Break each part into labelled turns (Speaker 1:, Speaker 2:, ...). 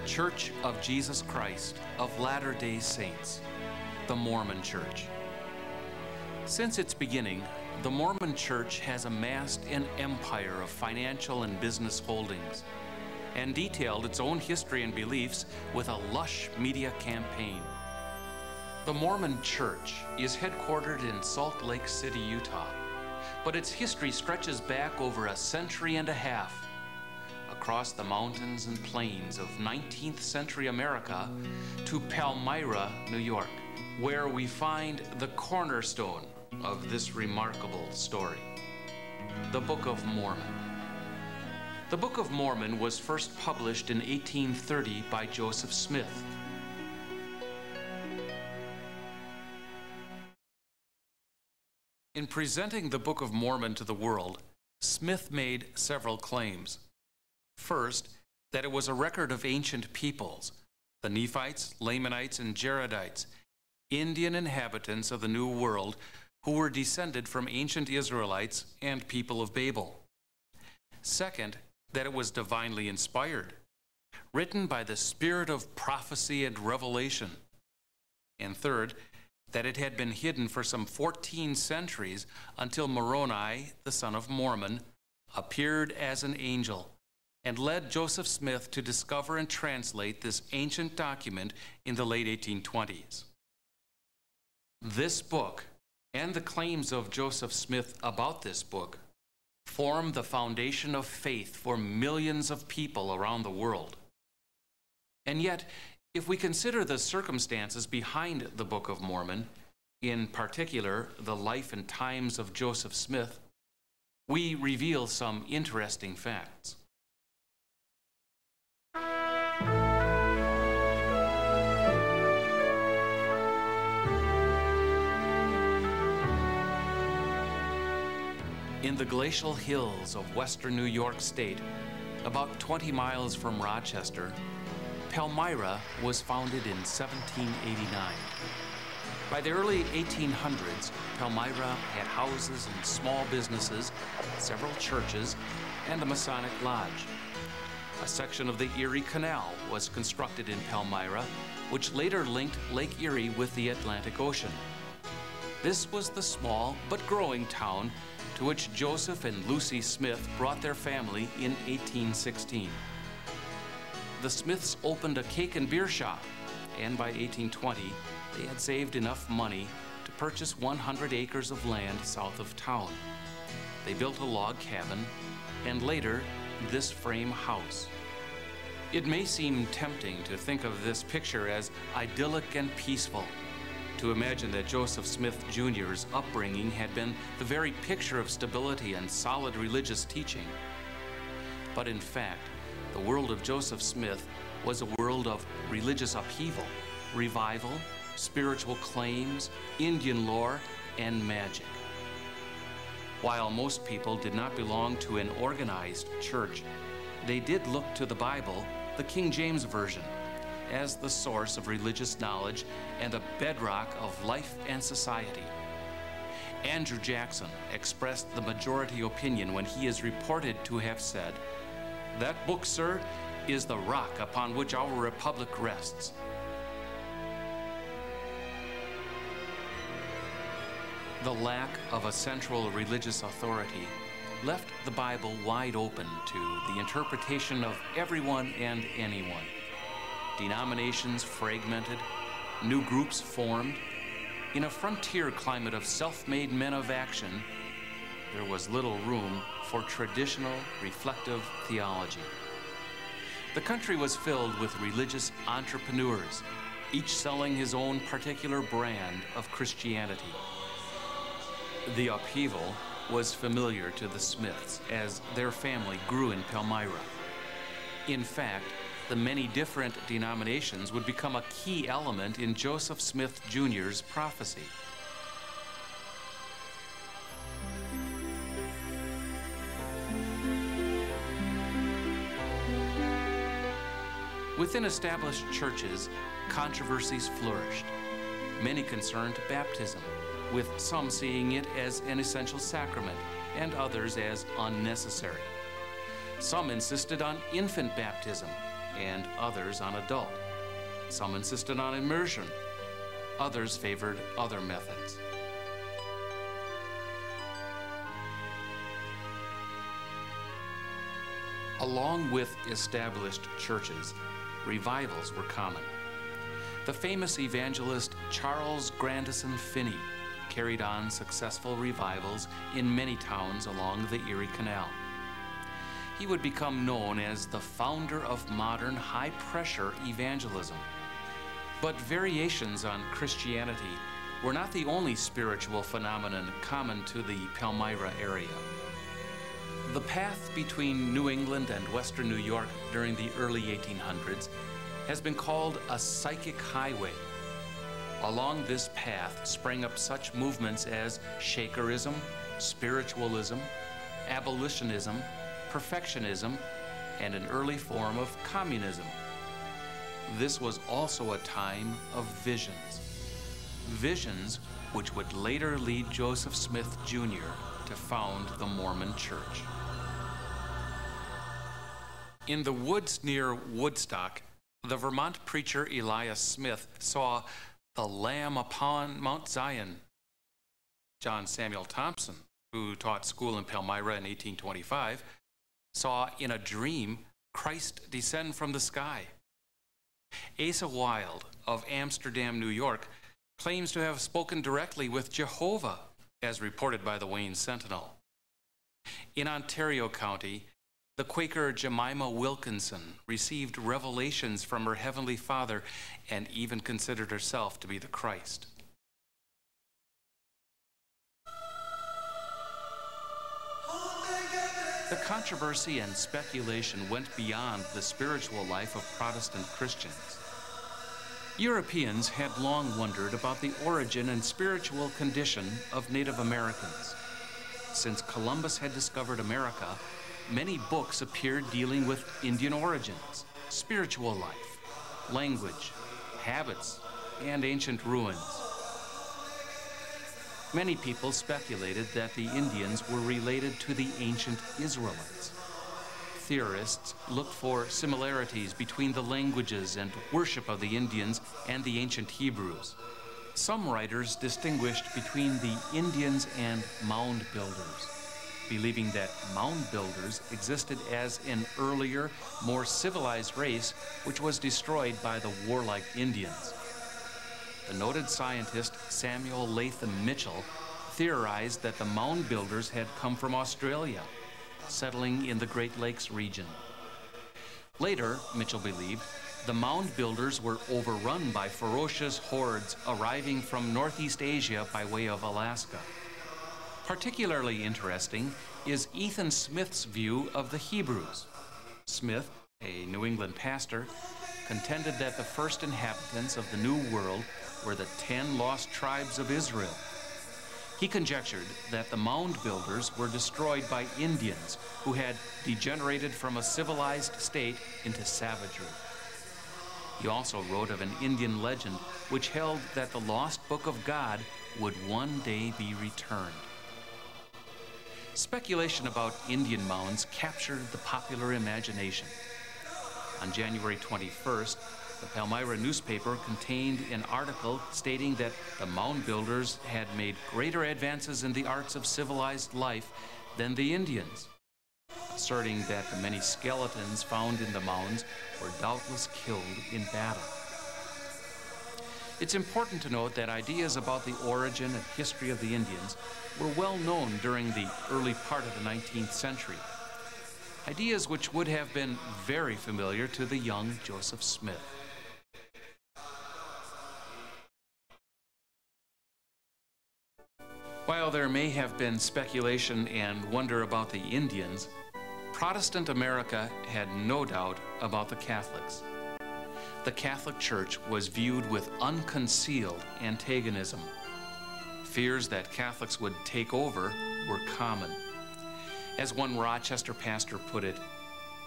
Speaker 1: Church of Jesus Christ of Latter-day Saints, the Mormon Church. Since its beginning, the Mormon Church has amassed an empire of financial and business holdings and detailed its own history and beliefs with a lush media campaign. The Mormon Church is headquartered in Salt Lake City, Utah, but its history stretches back over a century and a half across the mountains and plains of 19th century America to Palmyra, New York, where we find the cornerstone of this remarkable story, the Book of Mormon. The Book of Mormon was first published in 1830 by Joseph Smith. In presenting the Book of Mormon to the world, Smith made several claims. First, that it was a record of ancient peoples, the Nephites, Lamanites, and Jaredites, Indian inhabitants of the New World who were descended from ancient Israelites and people of Babel. Second, that it was divinely inspired, written by the spirit of prophecy and revelation. And third, that it had been hidden for some 14 centuries until Moroni, the son of Mormon, appeared as an angel and led Joseph Smith to discover and translate this ancient document in the late 1820s. This book, and the claims of Joseph Smith about this book, form the foundation of faith for millions of people around the world. And yet, if we consider the circumstances behind the Book of Mormon, in particular the life and times of Joseph Smith, we reveal some interesting facts. In the glacial hills of western New York State, about 20 miles from Rochester, Palmyra was founded in 1789. By the early 1800s, Palmyra had houses and small businesses, several churches, and a Masonic lodge. A section of the Erie Canal was constructed in Palmyra, which later linked Lake Erie with the Atlantic Ocean. This was the small but growing town to which Joseph and Lucy Smith brought their family in 1816. The Smiths opened a cake and beer shop, and by 1820, they had saved enough money to purchase 100 acres of land south of town. They built a log cabin, and later, this frame house. It may seem tempting to think of this picture as idyllic and peaceful, to imagine that Joseph Smith Jr.'s upbringing had been the very picture of stability and solid religious teaching. But in fact, the world of Joseph Smith was a world of religious upheaval, revival, spiritual claims, Indian lore, and magic. While most people did not belong to an organized church, they did look to the Bible, the King James Version, as the source of religious knowledge and the bedrock of life and society. Andrew Jackson expressed the majority opinion when he is reported to have said, "That book, sir, is the rock upon which our republic rests." The lack of a central religious authority left the Bible wide open to the interpretation of everyone and anyone. Denominations fragmented, new groups formed. In a frontier climate of self-made men of action, there was little room for traditional, reflective theology. The country was filled with religious entrepreneurs, each selling his own particular brand of Christianity. The upheaval was familiar to the Smiths as their family grew in Palmyra. In fact, the many different denominations would become a key element in Joseph Smith Jr.'s prophecy. Within established churches, controversies flourished. Many concerned baptism, with some seeing it as an essential sacrament and others as unnecessary. Some insisted on infant baptism, and others on adult. Some insisted on immersion. Others favored other methods. Along with established churches, revivals were common. The famous evangelist Charles Grandison Finney carried on successful revivals in many towns along the Erie Canal. He would become known as the founder of modern high-pressure evangelism. But variations on Christianity were not the only spiritual phenomenon common to the Palmyra area. The path between New England and Western New York during the early 1800s has been called a psychic highway. Along this path sprang up such movements as Shakerism, spiritualism, abolitionism, perfectionism, and an early form of communism. This was also a time of visions. Visions which would later lead Joseph Smith Jr. to found the Mormon Church. In the woods near Woodstock, the Vermont preacher Elias Smith saw the Lamb upon Mount Zion. John Samuel Thompson, who taught school in Palmyra in 1825, saw in a dream Christ descend from the sky. Asa Wilde of Amsterdam, New York, claims to have spoken directly with Jehovah, as reported by the Wayne Sentinel. In Ontario County, the Quaker Jemima Wilkinson received revelations from her Heavenly Father and even considered herself to be the Christ. The controversy and speculation went beyond the spiritual life of Protestant Christians. Europeans had long wondered about the origin and spiritual condition of Native Americans. Since Columbus had discovered America, many books appeared dealing with Indian origins, spiritual life, language, habits, and ancient ruins. Many people speculated that the Indians were related to the ancient Israelites. Theorists looked for similarities between the languages and worship of the Indians and the ancient Hebrews. Some writers distinguished between the Indians and mound builders, believing that mound builders existed as an earlier, more civilized race which was destroyed by the warlike Indians. The noted scientist Samuel Latham Mitchell theorized that the mound builders had come from Australia, settling in the Great Lakes region. Later, Mitchell believed, the mound builders were overrun by ferocious hordes arriving from Northeast Asia by way of Alaska. Particularly interesting is Ethan Smith's view of the Hebrews. Smith, a New England pastor, contended that the first inhabitants of the New World were the 10 lost tribes of Israel. He conjectured that the mound builders were destroyed by Indians who had degenerated from a civilized state into savagery. He also wrote of an Indian legend which held that the lost book of God would one day be returned. Speculation about Indian mounds captured the popular imagination. On January 21st, the Palmyra newspaper contained an article stating that the mound builders had made greater advances in the arts of civilized life than the Indians, asserting that the many skeletons found in the mounds were doubtless killed in battle. It's important to note that ideas about the origin and history of the Indians were well known during the early part of the 19th century, ideas which would have been very familiar to the young Joseph Smith. While there may have been speculation and wonder about the Indians, Protestant America had no doubt about the Catholics. The Catholic Church was viewed with unconcealed antagonism. Fears that Catholics would take over were common. As one Rochester pastor put it,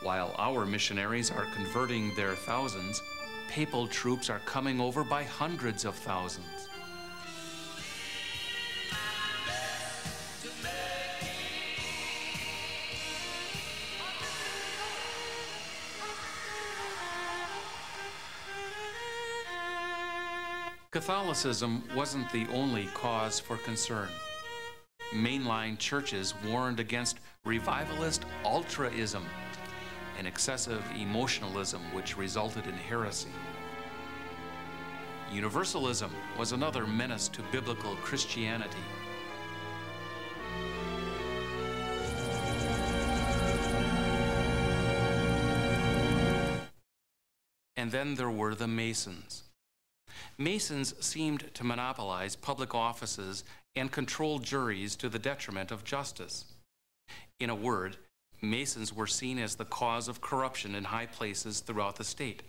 Speaker 1: "While our missionaries are converting their thousands, papal troops are coming over by hundreds of thousands." Catholicism wasn't the only cause for concern. Mainline churches warned against revivalist ultraism, an excessive emotionalism which resulted in heresy. Universalism was another menace to biblical Christianity. And then there were the Masons. Masons seemed to monopolize public offices and control juries to the detriment of justice. In a word, Masons were seen as the cause of corruption in high places throughout the state.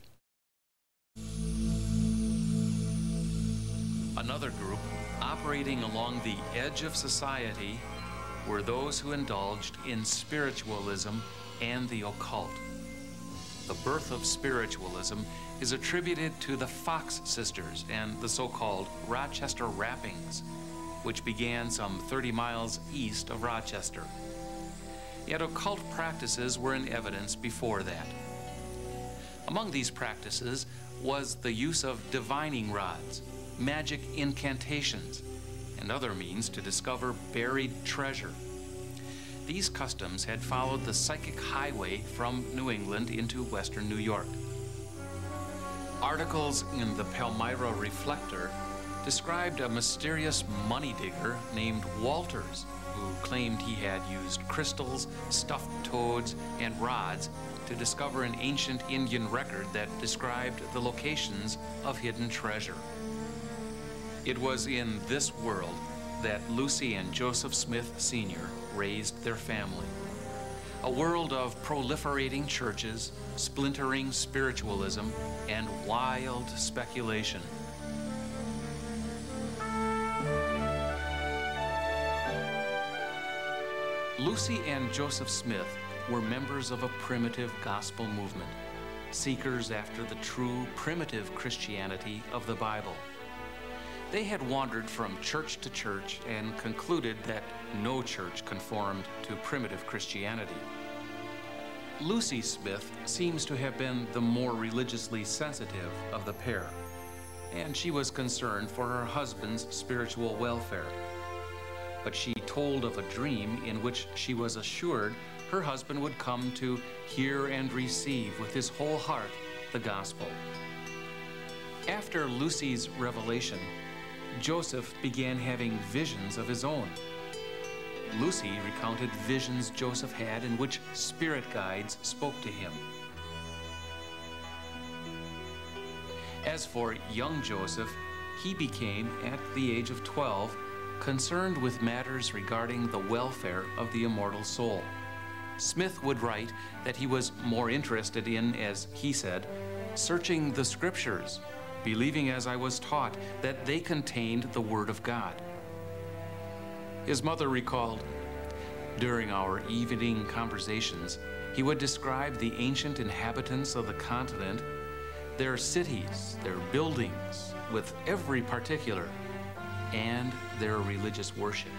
Speaker 1: Another group, operating along the edge of society, were those who indulged in spiritualism and the occult. The birth of spiritualism is attributed to the Fox sisters and the so-called Rochester Rappings, which began some 30 miles east of Rochester. Yet occult practices were in evidence before that. Among these practices was the use of divining rods, magic incantations, and other means to discover buried treasure. These customs had followed the psychic highway from New England into western New York. Articles in the Palmyra Reflector described a mysterious money digger named Walters, who claimed he had used crystals, stuffed toads, and rods to discover an ancient Indian record that described the locations of hidden treasure. It was in this world that Lucy and Joseph Smith Sr. raised their family. A world of proliferating churches, splintering spiritualism, and wild speculation. Lucy and Joseph Smith were members of a primitive gospel movement, seekers after the true primitive Christianity of the Bible. They had wandered from church to church and concluded that no church conformed to primitive Christianity. Lucy Smith seems to have been the more religiously sensitive of the pair, and she was concerned for her husband's spiritual welfare. But she told of a dream in which she was assured her husband would come to hear and receive with his whole heart the gospel. After Lucy's revelation, Joseph began having visions of his own. Lucy recounted visions Joseph had in which spirit guides spoke to him. As for young Joseph, he became, at the age of 12, concerned with matters regarding the welfare of the immortal soul. Smith would write that he was more interested in, as he said, searching the scriptures, believing as I was taught that they contained the Word of God. His mother recalled, during our evening conversations, he would describe the ancient inhabitants of the continent, their cities, their buildings, with every particular, and their religious worship.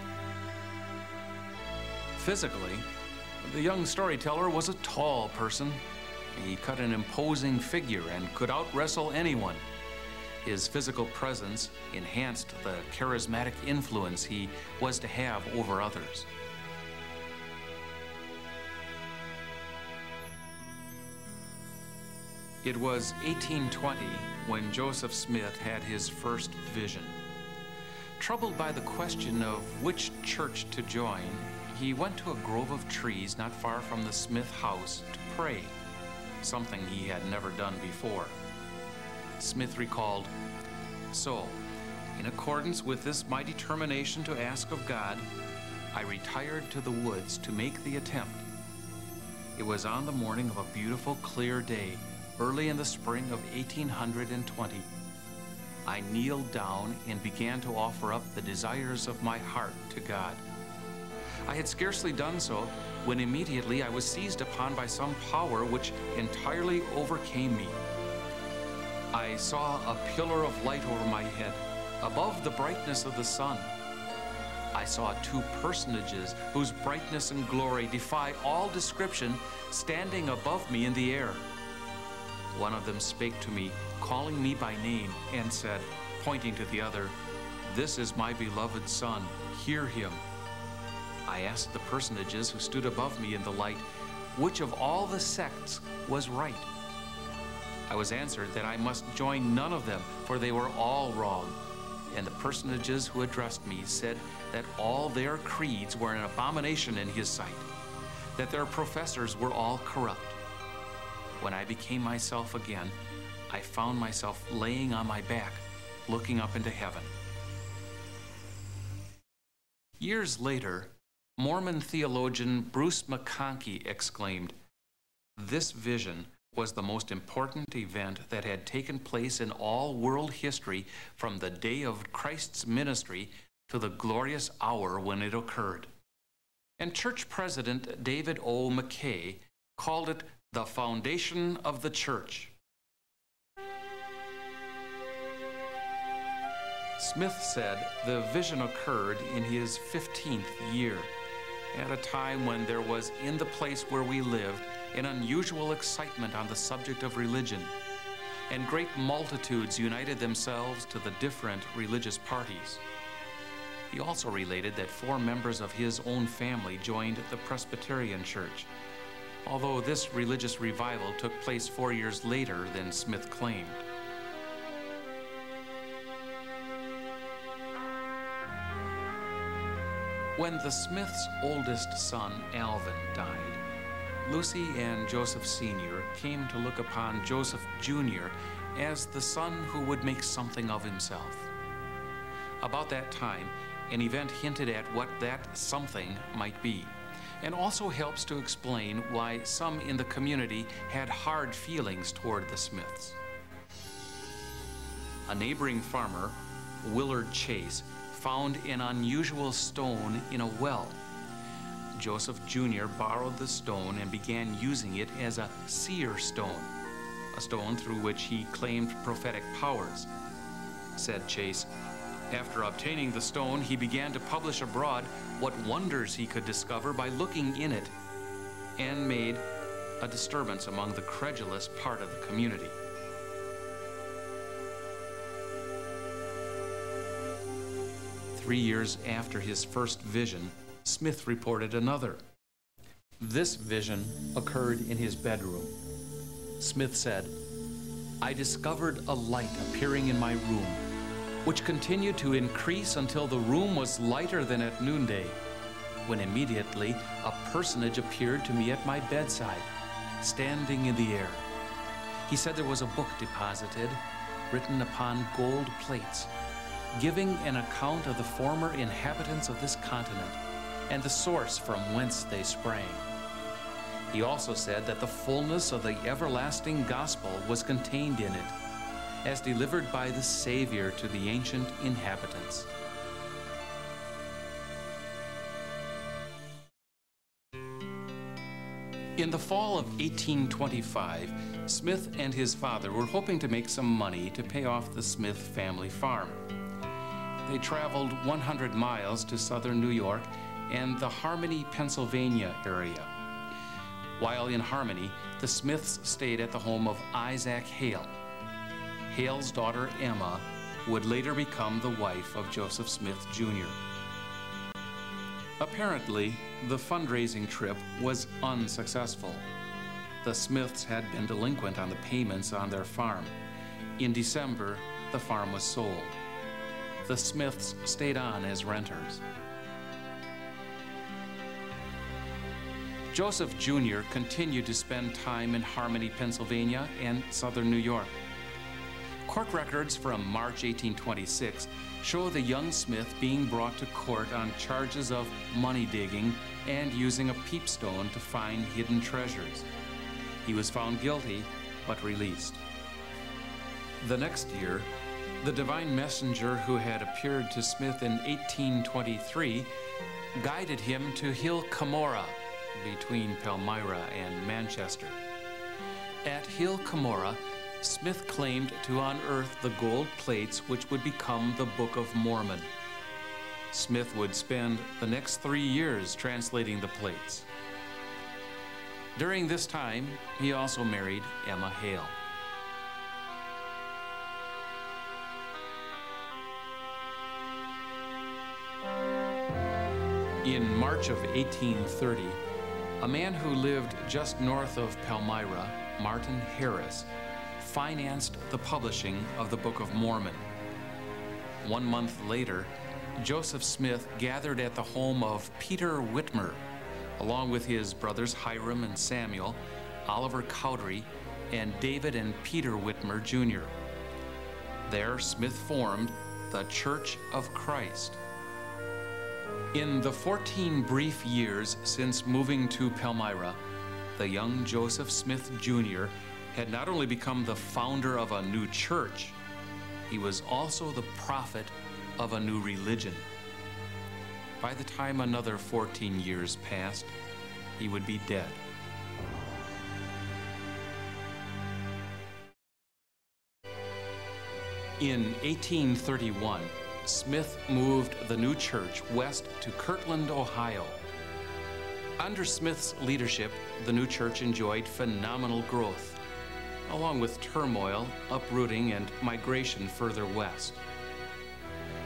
Speaker 1: Physically, the young storyteller was a tall person. He cut an imposing figure and could out-wrestle anyone. His physical presence enhanced the charismatic influence he was to have over others. It was 1820 when Joseph Smith had his first vision. Troubled by the question of which church to join, he went to a grove of trees not far from the Smith house to pray, something he had never done before. Smith recalled, "So, in accordance with this my determination to ask of God, I retired to the woods to make the attempt. It was on the morning of a beautiful, clear day, early in the spring of 1820. I kneeled down and began to offer up the desires of my heart to God. I had scarcely done so when immediately I was seized upon by some power which entirely overcame me. I saw a pillar of light over my head, above the brightness of the sun. I saw two personages whose brightness and glory defy all description, standing above me in the air. One of them spake to me, calling me by name, and said, pointing to the other, "This is my beloved Son, hear him." I asked the personages who stood above me in the light, which of all the sects was right. I was answered that I must join none of them, for they were all wrong. And the personages who addressed me said that all their creeds were an abomination in his sight, that their professors were all corrupt. When I became myself again, I found myself laying on my back, looking up into heaven. Years later, Mormon theologian Bruce McConkie exclaimed, "This vision was the most important event that had taken place in all world history from the day of Christ's ministry to the glorious hour when it occurred." And church president David O. McKay called it the foundation of the church. Smith said the vision occurred in his 15th year, at a time when there was in the place where we lived an unusual excitement on the subject of religion, and great multitudes united themselves to the different religious parties. He also related that 4 members of his own family joined the Presbyterian Church, although this religious revival took place 4 years later than Smith claimed. When the Smiths' oldest son, Alvin, died, Lucy and Joseph Sr. came to look upon Joseph Jr. as the son who would make something of himself. About that time, an event hinted at what that something might be, and also helps to explain why some in the community had hard feelings toward the Smiths. A neighboring farmer, Willard Chase, found an unusual stone in a well. Joseph Jr. borrowed the stone and began using it as a seer stone, a stone through which he claimed prophetic powers. Said Chase, "After obtaining the stone, he began to publish abroad what wonders he could discover by looking in it, and made a disturbance among the credulous part of the community." Three years after his first vision, Smith reported another. This vision occurred in his bedroom. Smith said, "I discovered a light appearing in my room, which continued to increase until the room was lighter than at noonday, when immediately a personage appeared to me at my bedside, standing in the air. He said there was a book deposited, written upon gold plates, giving an account of the former inhabitants of this continent and the source from whence they sprang. He also said that the fullness of the everlasting gospel was contained in it, as delivered by the Savior to the ancient inhabitants." In the fall of 1825, Smith and his father were hoping to make some money to pay off the Smith family farm. They traveled 100 miles to southern New York and the Harmony, Pennsylvania area. While in Harmony, the Smiths stayed at the home of Isaac Hale. Hale's daughter Emma would later become the wife of Joseph Smith Jr. Apparently, the fundraising trip was unsuccessful. The Smiths had been delinquent on the payments on their farm. In December, the farm was sold. The Smiths stayed on as renters. Joseph Jr. continued to spend time in Harmony, Pennsylvania and southern New York. Court records from March 1826 show the young Smith being brought to court on charges of money digging and using a peepstone to find hidden treasures. He was found guilty, but released. The next year, the divine messenger who had appeared to Smith in 1823 guided him to Hill Cumorah, between Palmyra and Manchester. At Hill Cumorah, Smith claimed to unearth the gold plates which would become the Book of Mormon. Smith would spend the next 3 years translating the plates. During this time, he also married Emma Hale. In March of 1830, a man who lived just north of Palmyra, Martin Harris, financed the publishing of the Book of Mormon. 1 month later, Joseph Smith gathered at the home of Peter Whitmer, along with his brothers Hiram and Samuel, Oliver Cowdery, and David and Peter Whitmer Jr. There, Smith formed the Church of Christ. In the 14 brief years since moving to Palmyra, the young Joseph Smith Jr. had not only become the founder of a new church, he was also the prophet of a new religion. By the time another 14 years passed, he would be dead. In 1831, Smith moved the new church west to Kirtland, Ohio. Under Smith's leadership, the new church enjoyed phenomenal growth, along with turmoil, uprooting, and migration further west.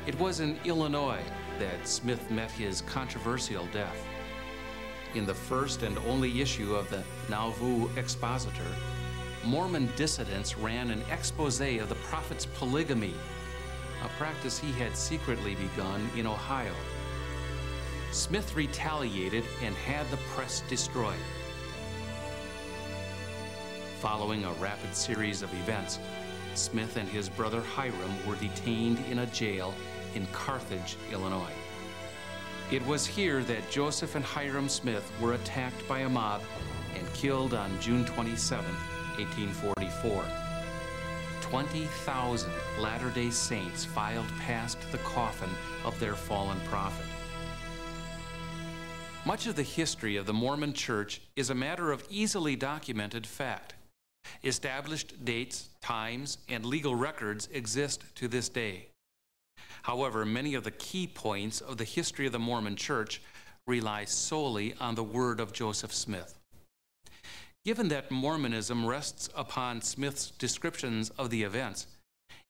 Speaker 1: It was in Illinois that Smith met his controversial death. In the first and only issue of the Nauvoo Expositor, Mormon dissidents ran an expose of the prophet's polygamy, a practice he had secretly begun in Ohio. Smith retaliated and had the press destroyed. Following a rapid series of events, Smith and his brother Hiram were detained in a jail in Carthage, Illinois. It was here that Joseph and Hiram Smith were attacked by a mob and killed on June 27, 1844. 20,000 Latter-day Saints filed past the coffin of their fallen prophet. Much of the history of the Mormon Church is a matter of easily documented fact. Established dates, times, and legal records exist to this day. However, many of the key points of the history of the Mormon Church rely solely on the word of Joseph Smith. Given that Mormonism rests upon Smith's descriptions of the events,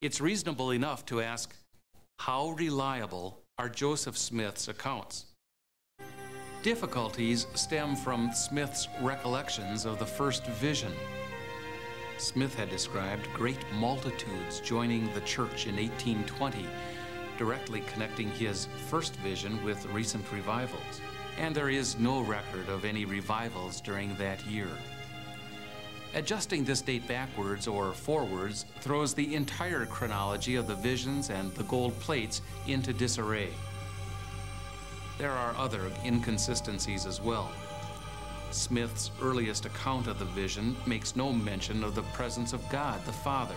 Speaker 1: it's reasonable enough to ask, how reliable are Joseph Smith's accounts? Difficulties stem from Smith's recollections of the first vision. Smith had described great multitudes joining the church in 1820, directly connecting his first vision with recent revivals, and there is no record of any revivals during that year. Adjusting this date backwards or forwards throws the entire chronology of the visions and the gold plates into disarray. There are other inconsistencies as well. Smith's earliest account of the vision makes no mention of the presence of God the Father,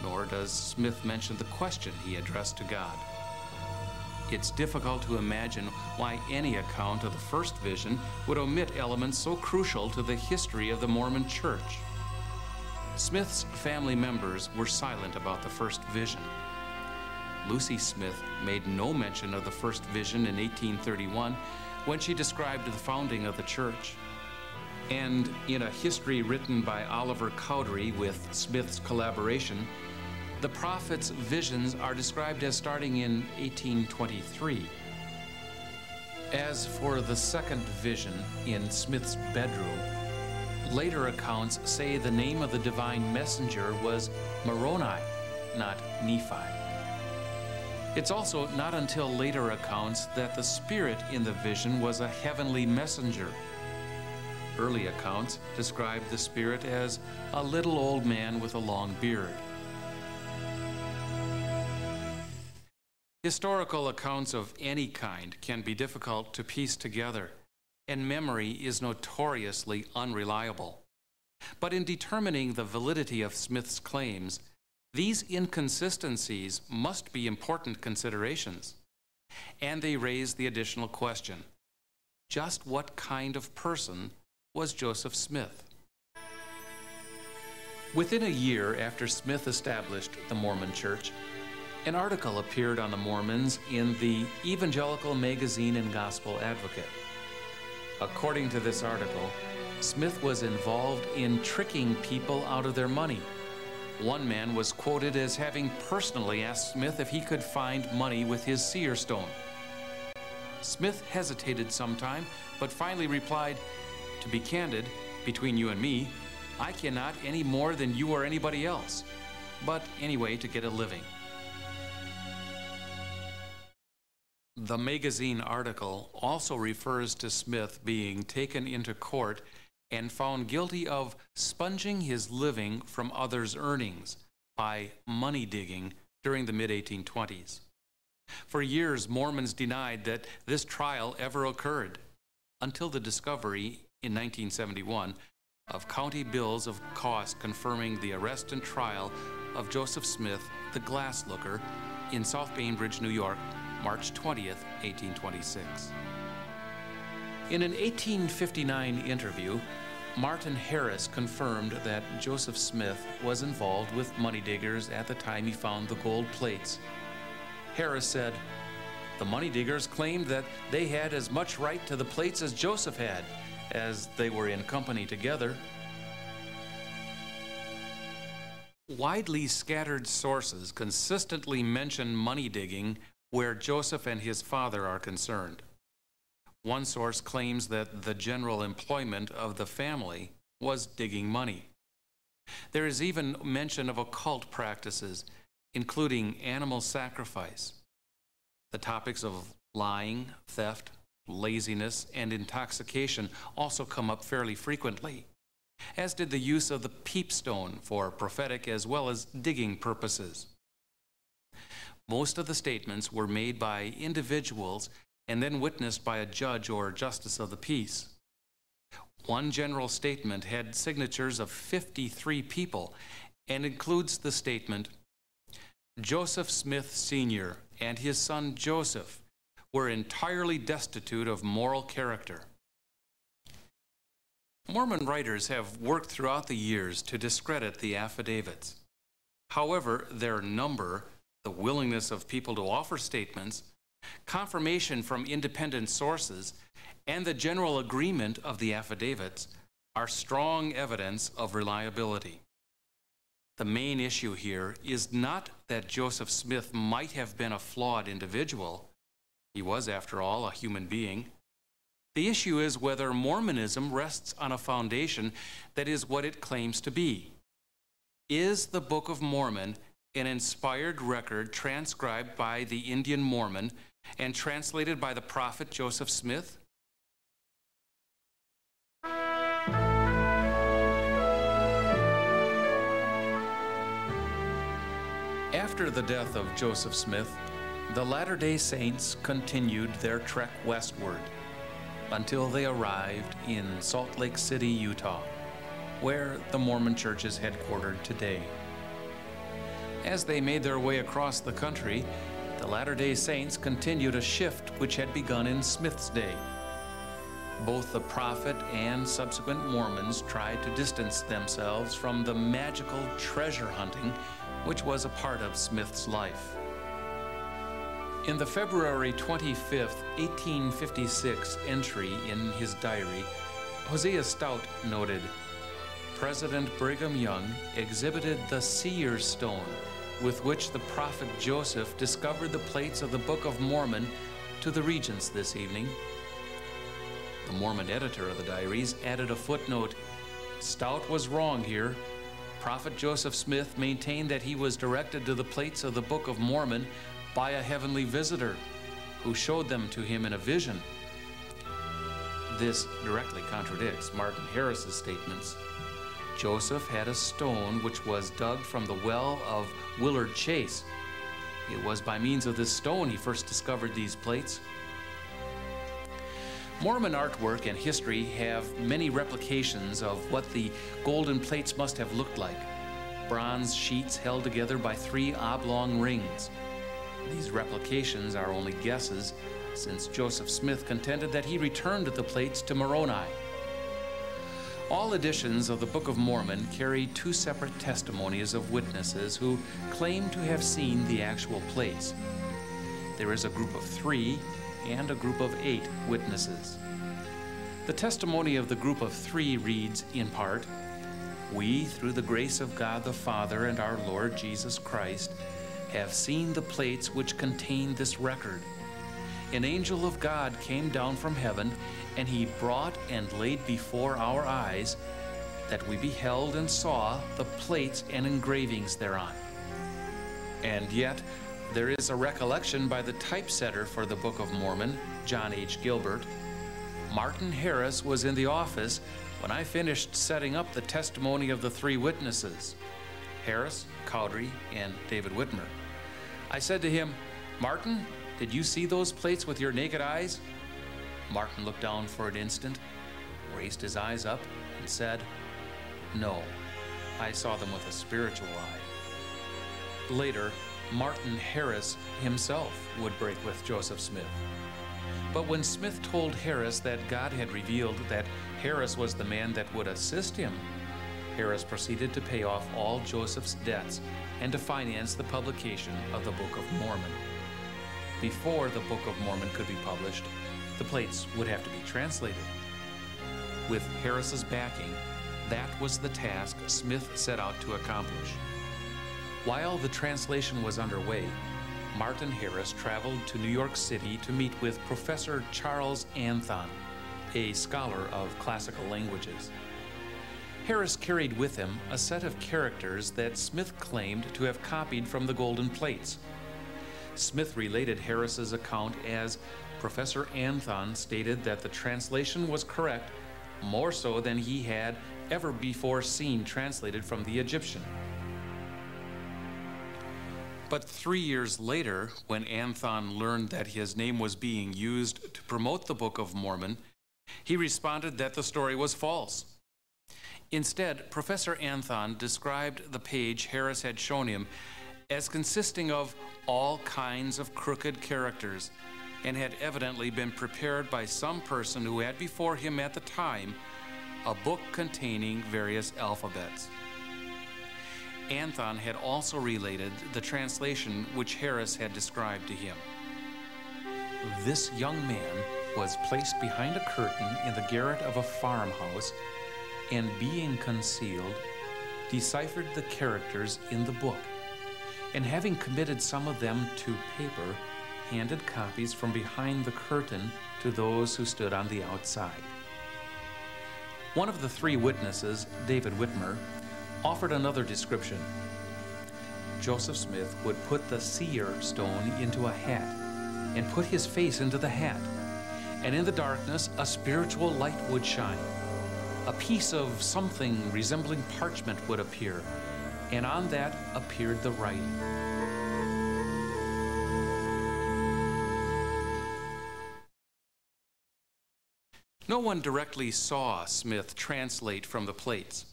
Speaker 1: nor does Smith mention the question he addressed to God. It's difficult to imagine why any account of the first vision would omit elements so crucial to the history of the Mormon Church. Smith's family members were silent about the first vision. Lucy Smith made no mention of the first vision in 1831 when she described the founding of the church. And in a history written by Oliver Cowdery with Smith's collaboration, the prophet's visions are described as starting in 1823. As for the second vision in Smith's bedroom, later accounts say the name of the divine messenger was Moroni, not Nephi. It's also not until later accounts that the spirit in the vision was a heavenly messenger. Early accounts describe the spirit as a little old man with a long beard. Historical accounts of any kind can be difficult to piece together, and memory is notoriously unreliable. But in determining the validity of Smith's claims, these inconsistencies must be important considerations, and they raise the additional question: just what kind of person was Joseph Smith? Within a year after Smith established the Mormon Church, an article appeared on the Mormons in the Evangelical Magazine and Gospel Advocate. According to this article, Smith was involved in tricking people out of their money. One man was quoted as having personally asked Smith if he could find money with his seer stone. Smith hesitated some time, but finally replied, "To be candid, between you and me, I cannot any more than you or anybody else. But anyway, to get a living." The magazine article also refers to Smith being taken into court and found guilty of sponging his living from others' earnings by money digging during the mid-1820s. For years, Mormons denied that this trial ever occurred, until the discovery in 1971 of county bills of cost confirming the arrest and trial of Joseph Smith, the glass looker, in South Bainbridge, New York, March 20th, 1826. In an 1859 interview, Martin Harris confirmed that Joseph Smith was involved with money diggers at the time he found the gold plates. Harris said, "The money diggers claimed that they had as much right to the plates as Joseph had, as they were in company together." Widely scattered sources consistently mention money digging where Joseph and his father are concerned. One source claims that the general employment of the family was digging money. There is even mention of occult practices, including animal sacrifice. The topics of lying, theft, laziness, and intoxication also come up fairly frequently, as did the use of the peepstone for prophetic as well as digging purposes. Most of the statements were made by individuals and then witnessed by a judge or justice of the peace. One general statement had signatures of 53 people and includes the statement, "Joseph Smith Sr. and his son Joseph were entirely destitute of moral character." Mormon writers have worked throughout the years to discredit the affidavits. However, their number, the willingness of people to offer statements, confirmation from independent sources, and the general agreement of the affidavits are strong evidence of reliability. The main issue here is not that Joseph Smith might have been a flawed individual. He was, after all, a human being. The issue is whether Mormonism rests on a foundation that is what it claims to be. Is the Book of Mormon an inspired record transcribed by the Indian Mormon and translated by the prophet Joseph Smith? After the death of Joseph Smith, the Latter-day Saints continued their trek westward until they arrived in Salt Lake City, Utah, where the Mormon Church is headquartered today. As they made their way across the country, the Latter-day Saints continued a shift which had begun in Smith's day. Both the prophet and subsequent Mormons tried to distance themselves from the magical treasure hunting which was a part of Smith's life. In the February 25th, 1856 entry in his diary, Hosea Stout noted, "President Brigham Young exhibited the seer's stone with which the prophet Joseph discovered the plates of the Book of Mormon to the regents this evening." The Mormon editor of the diaries added a footnote, "Stout was wrong here. Prophet Joseph Smith maintained that he was directed to the plates of the Book of Mormon by a heavenly visitor who showed them to him in a vision." This directly contradicts Martin Harris's statements. Joseph had a stone which was dug from the well of Willard Chase. It was by means of this stone he first discovered these plates. Mormon artwork and history have many replications of what the golden plates must have looked like. Bronze sheets held together by 3 oblong rings. These replications are only guesses, since Joseph Smith contended that he returned the plates to Moroni. All editions of the Book of Mormon carry 2 separate testimonies of witnesses who claim to have seen the actual plates. There is a group of 3 and a group of 8 witnesses. The testimony of the group of 3 reads, in part, "We, through the grace of God the Father and our Lord Jesus Christ, have seen the plates which contain this record. an angel of God came down from heaven, and he brought and laid before our eyes that we beheld and saw the plates and engravings thereon. And yet there is a recollection by the typesetter for the Book of Mormon, John H. Gilbert. Martin Harris was in the office when I finished setting up the testimony of the three witnesses, Harris, Cowdery, and David Whitmer. I said to him, "Martin, did you see those plates with your naked eyes?" Martin looked down for an instant, raised his eyes up, and said, "No, I saw them with a spiritual eye." Later, Martin Harris himself would break with Joseph Smith. But when Smith told Harris that God had revealed that Harris was the man that would assist him, Harris proceeded to pay off all Joseph's debts and to finance the publication of the Book of Mormon. Before the Book of Mormon could be published, the plates would have to be translated. With Harris's backing, that was the task Smith set out to accomplish. While the translation was underway, Martin Harris traveled to New York City to meet with Professor Charles Anthon, a scholar of classical languages. Harris carried with him a set of characters that Smith claimed to have copied from the golden plates. Smith related Harris's account as Professor Anthon stated that the translation was correct, more so than he had ever before seen translated from the Egyptian. But 3 years later, when Anthon learned that his name was being used to promote the Book of Mormon, he responded that the story was false. Instead, Professor Anthon described the page Harris had shown him as consisting of all kinds of crooked characters, and had evidently been prepared by some person who had before him at the time a book containing various alphabets. Anthon had also related the translation which Harris had described to him. This young man was placed behind a curtain in the garret of a farmhouse, and being concealed, deciphered the characters in the book, and having committed some of them to paper, handed copies from behind the curtain to those who stood on the outside. One of the three witnesses, David Whitmer, offered another description. Joseph Smith would put the seer stone into a hat and put his face into the hat, and in the darkness a spiritual light would shine. A piece of something resembling parchment would appear, and on that appeared the writing. No one directly saw Smith translate from the plates.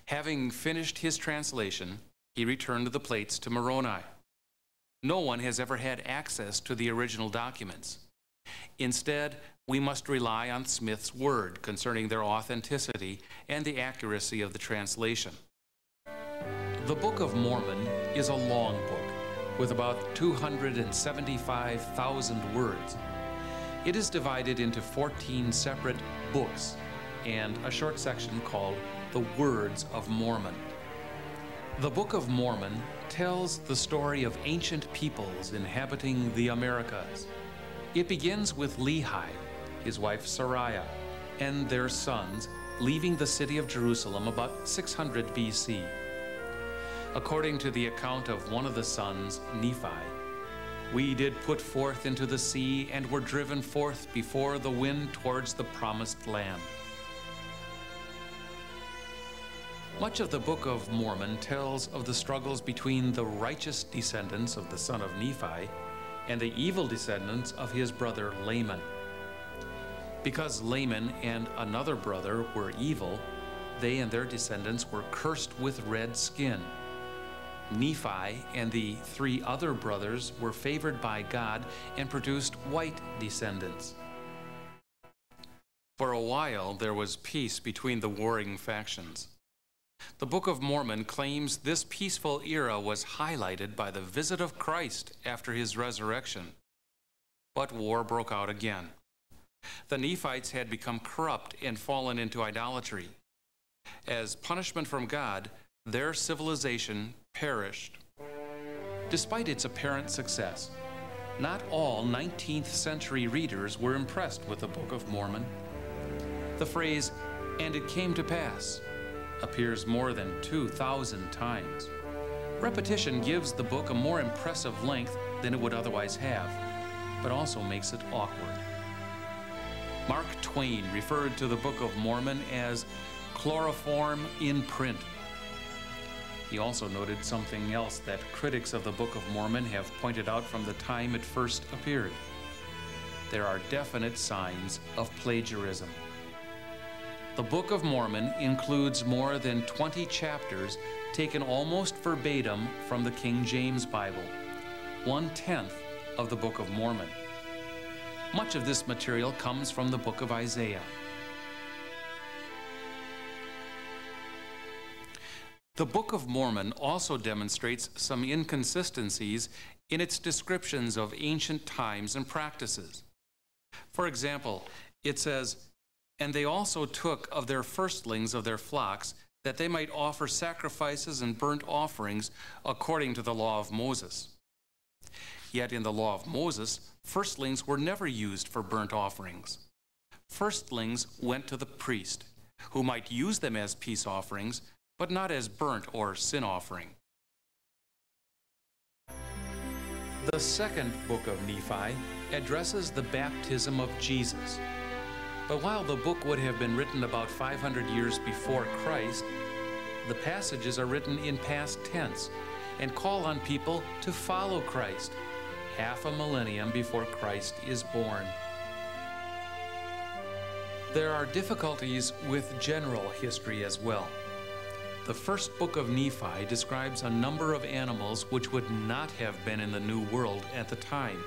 Speaker 1: Having finished his translation, he returned the plates to Moroni. No one has ever had access to the original documents. Instead, we must rely on Smith's word concerning their authenticity and the accuracy of the translation. The Book of Mormon is a long book with about 275,000 words. It is divided into 14 separate books and a short section called the Words of Mormon. The Book of Mormon tells the story of ancient peoples inhabiting the Americas. It begins with Lehi, his wife Sariah, and their sons leaving the city of Jerusalem about 600 BC. According to the account of one of the sons, Nephi, we did put forth into the sea and were driven forth before the wind towards the promised land. Much of the Book of Mormon tells of the struggles between the righteous descendants of the son of Nephi and the evil descendants of his brother Laman. Because Laman and another brother were evil, they and their descendants were cursed with red skin. Nephi and the three other brothers were favored by God and produced white descendants. For a while, there was peace between the warring factions. The Book of Mormon claims this peaceful era was highlighted by the visit of Christ after his resurrection. But war broke out again. The Nephites had become corrupt and fallen into idolatry. As punishment from God, their civilization perished. Despite its apparent success, Not all 19th century readers were impressed with the Book of Mormon. The phrase, "and it came to pass," appears more than 2,000 times. Repetition gives the book a more impressive length than it would otherwise have, but also makes it awkward. Mark Twain referred to the Book of Mormon as chloroform in print. He also noted something else that critics of the Book of Mormon have pointed out from the time it first appeared. There are definite signs of plagiarism. The Book of Mormon includes more than 20 chapters taken almost verbatim from the King James Bible, 1/10 of the Book of Mormon. Much of this material comes from the book of Isaiah. The Book of Mormon also demonstrates some inconsistencies in its descriptions of ancient times and practices. For example, it says, "And they also took of their firstlings of their flocks, that they might offer sacrifices and burnt offerings according to the law of Moses." Yet in the law of Moses, firstlings were never used for burnt offerings. Firstlings went to the priest, who might use them as peace offerings, but not as burnt or sin offering. The second book of Nephi addresses the baptism of Jesus. But while the book would have been written about 500 years before Christ, the passages are written in past tense and call on people to follow Christ, half a millennium before Christ is born. There are difficulties with general history as well. The first book of Nephi describes a number of animals which would not have been in the New World at the time.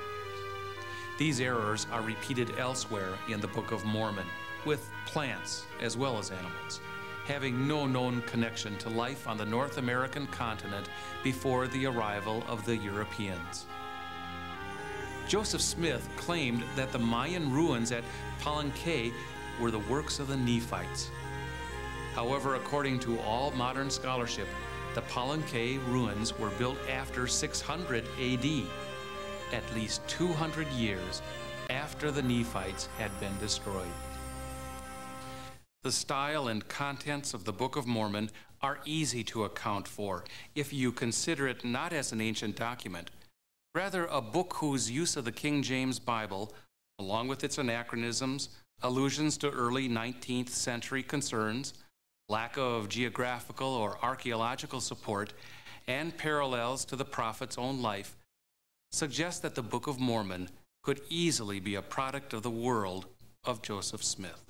Speaker 1: These errors are repeated elsewhere in the Book of Mormon, with plants as well as animals, having no known connection to life on the North American continent before the arrival of the Europeans. Joseph Smith claimed that the Mayan ruins at Palmyra were the works of the Nephites. However, according to all modern scholarship, the Palmyra ruins were built after 600 AD, at least 200 years after the Nephites had been destroyed. The style and contents of the Book of Mormon are easy to account for if you consider it not as an ancient document, rather a book whose use of the King James Bible, along with its anachronisms, allusions to early 19th century concerns, lack of geographical or archaeological support, and parallels to the prophet's own life, suggests that the Book of Mormon could easily be a product of the world of Joseph Smith.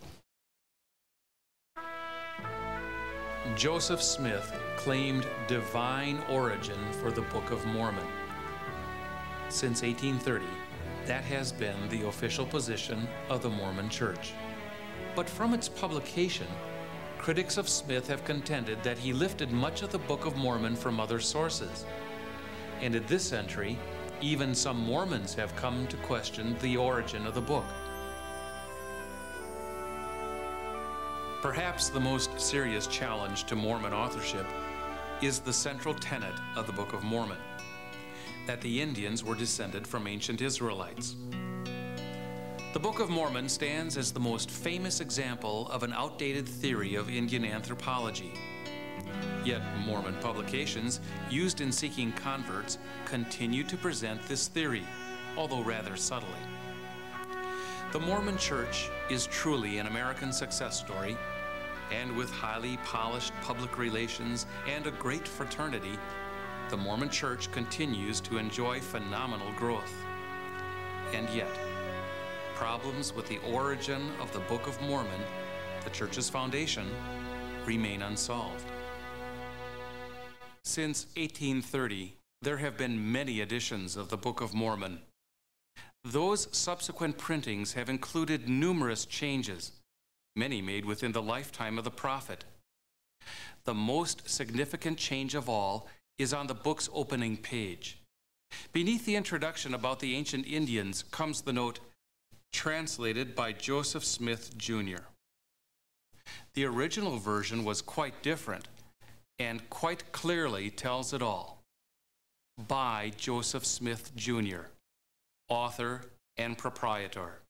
Speaker 1: Joseph Smith claimed divine origin for the Book of Mormon. Since 1830, that has been the official position of the Mormon Church. But from its publication, critics of Smith have contended that he lifted much of the Book of Mormon from other sources. And in this century, even some Mormons have come to question the origin of the book. Perhaps the most serious challenge to Mormon authorship is the central tenet of the Book of Mormon, that the Indians were descended from ancient Israelites. The Book of Mormon stands as the most famous example of an outdated theory of Indian anthropology. Yet Mormon publications used in seeking converts continue to present this theory, although rather subtly. The Mormon Church is truly an American success story, and with highly polished public relations and a great fraternity, the Mormon Church continues to enjoy phenomenal growth. And yet, problems with the origin of the Book of Mormon, the Church's foundation, remain unsolved. Since 1830, there have been many editions of the Book of Mormon. Those subsequent printings have included numerous changes, many made within the lifetime of the prophet. The most significant change of all is on the book's opening page. Beneath the introduction about the ancient Indians comes the note, "Translated by Joseph Smith, Jr." The original version was quite different and quite clearly tells it all. By Joseph Smith, Jr. author, and proprietor.